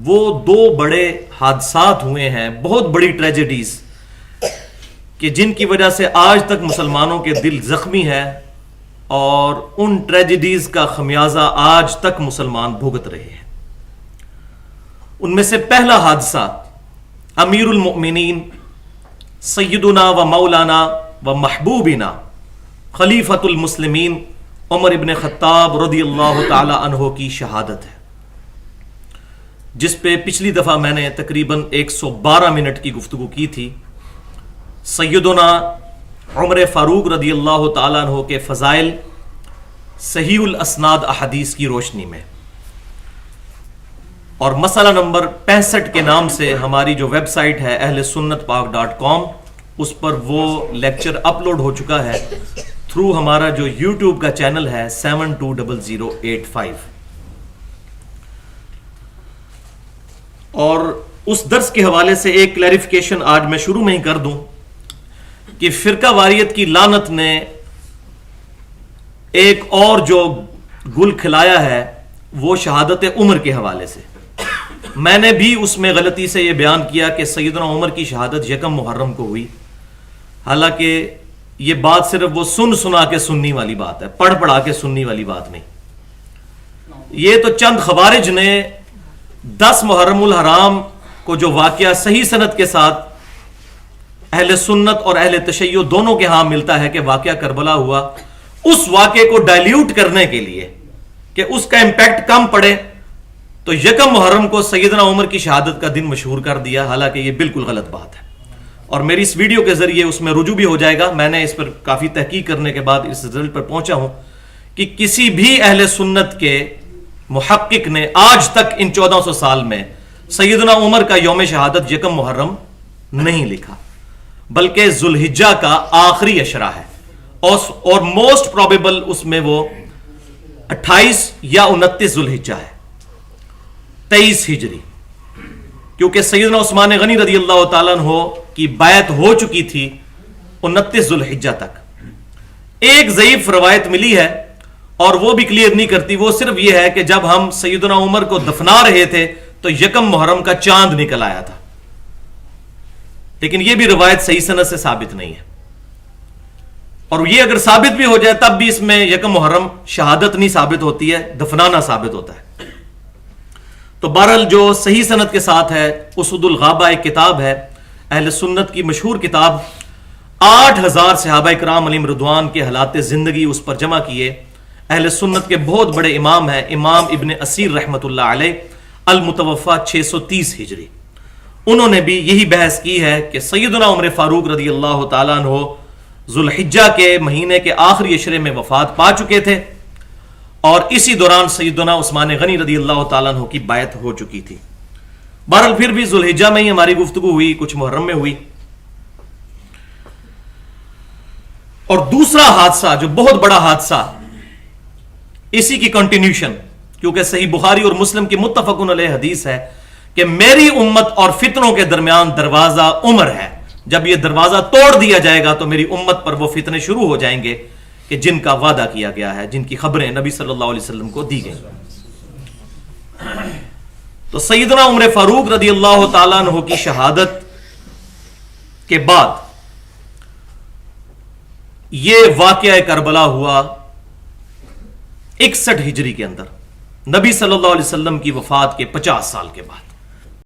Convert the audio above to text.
وہ دو بڑے حادثات ہوئے ہیں، بہت بڑی ٹریجڈیز، کہ جن کی وجہ سے آج تک مسلمانوں کے دل زخمی ہے، اور ان ٹریجڈیز کا خمیازہ آج تک مسلمان بھگت رہے ہیں۔ ان میں سے پہلا حادثہ امیر المؤمنین سیدنا و مولانا و محبوبنا خلیفۃ المسلمین عمر ابن خطاب رضی اللہ تعالی عنہ کی شہادت ہے، جس پہ پچھلی دفعہ میں نے تقریباً 112 منٹ کی گفتگو کی تھی۔ سیدنا عمر فاروق رضی اللہ تعالیٰ عنہ کے فضائل صحیح الاسناد احادیث کی روشنی میں، اور مسئلہ نمبر 65 کے نام سے ہماری جو ویب سائٹ ہے ahlsunnatpak.com، اس پر وہ لیکچر اپلوڈ ہو چکا ہے تھرو ہمارا جو یوٹیوب کا چینل ہے 720085۔ اور اس درس کے حوالے سے ایک کلیریفیکیشن آج میں شروع میں ہی کر دوں کہ فرقہ واریت کی لعنت نے ایک اور جو گل کھلایا ہے وہ شہادت عمر کے حوالے سے۔ میں نے بھی اس میں غلطی سے یہ بیان کیا کہ سیدنا عمر کی شہادت یکم محرم کو ہوئی، حالانکہ یہ بات صرف وہ سنا کے سننی والی بات ہے، پڑھا کے سننی والی بات نہیں۔ یہ تو چند خوارج نے 10 محرم الحرام کو جو واقعہ صحیح سند کے ساتھ اہل سنت اور اہل تشیع دونوں کے ہاں ملتا ہے کہ واقعہ کربلا ہوا، اس واقعے کو ڈائلیوٹ کرنے کے لیے کہ اس کا امپیکٹ کم پڑے تو یکم محرم کو سیدنا عمر کی شہادت کا دن مشہور کر دیا، حالانکہ یہ بالکل غلط بات ہے۔ اور میری اس ویڈیو کے ذریعے اس میں رجوع بھی ہو جائے گا۔ میں نے اس پر کافی تحقیق کرنے کے بعد اس رزلٹ پر پہنچا ہوں کہ کسی بھی اہل سنت کے محقق نے آج تک ان 1400 سال میں سیدنا عمر کا یوم شہادت یکم محرم نہیں لکھا، بلکہ ذوالحجہ کا آخری عشرہ ہے، اور موسٹ پروبیبل اس میں وہ 28 یا 29 ذوالحجہ ہے، 23 ہجری، کیونکہ سیدنا عثمان غنی رضی اللہ تعالیٰ عنہ کی بیعت ہو چکی تھی 29 ذوالحجہ تک۔ ایک ضعیف روایت ملی ہے اور وہ بھی کلیئر نہیں کرتی، وہ صرف یہ ہے کہ جب ہم سیدنا عمر کو دفنا رہے تھے تو یکم محرم کا چاند نکل آیا تھا، لیکن یہ بھی روایت صحیح سند سے ثابت نہیں ہے، اور یہ اگر ثابت بھی ہو جائے تب بھی اس میں یکم محرم شہادت نہیں ثابت ہوتی ہے، دفنانا ثابت ہوتا ہے۔ تو بہرحال جو صحیح سند کے ساتھ ہے، اسود الغابہ ایک کتاب ہے اہل سنت کی مشہور کتاب، 8000 صحابہ کرام علیہم رضوان کے حالات زندگی اس پر جمع کیے۔ اہل سنت کے بہت بڑے امام ہیں، امام ابن اسیر رحمۃ اللہ علیہ، المتوفا 630 ہجری، انہوں نے بھی یہی بحث کی ہے کہ سیدنا عمر فاروق رضی اللہ تعالیٰ عنہ ذوالحجہ کے مہینے کے آخری عشرے میں وفات پا چکے تھے، اور اسی دوران سیدنا عثمان غنی رضی اللہ تعالیٰ عنہ کی بیعت ہو چکی تھی۔ بہرحال پھر بھی ذوالحجہ میں ہی ہماری گفتگو ہوئی، کچھ محرم میں ہوئی۔ اور دوسرا حادثہ جو بہت بڑا حادثہ، اسی کی کنٹینیوشن، کیونکہ صحیح بخاری اور مسلم کی متفقن علیہ حدیث ہے کہ میری امت اور فتنوں کے درمیان دروازہ عمر ہے، جب یہ دروازہ توڑ دیا جائے گا تو میری امت پر وہ فتنے شروع ہو جائیں گے کہ جن کا وعدہ کیا گیا ہے، جن کی خبریں نبی صلی اللہ علیہ وسلم کو دی گئیں۔ تو سیدنا عمر فاروق رضی اللہ تعالیٰ عنہ کی شہادت کے بعد یہ واقعہ کربلا ہوا 61 ہجری کے اندر، نبی صلی اللہ علیہ وسلم کی وفات کے 50 سال کے بعد۔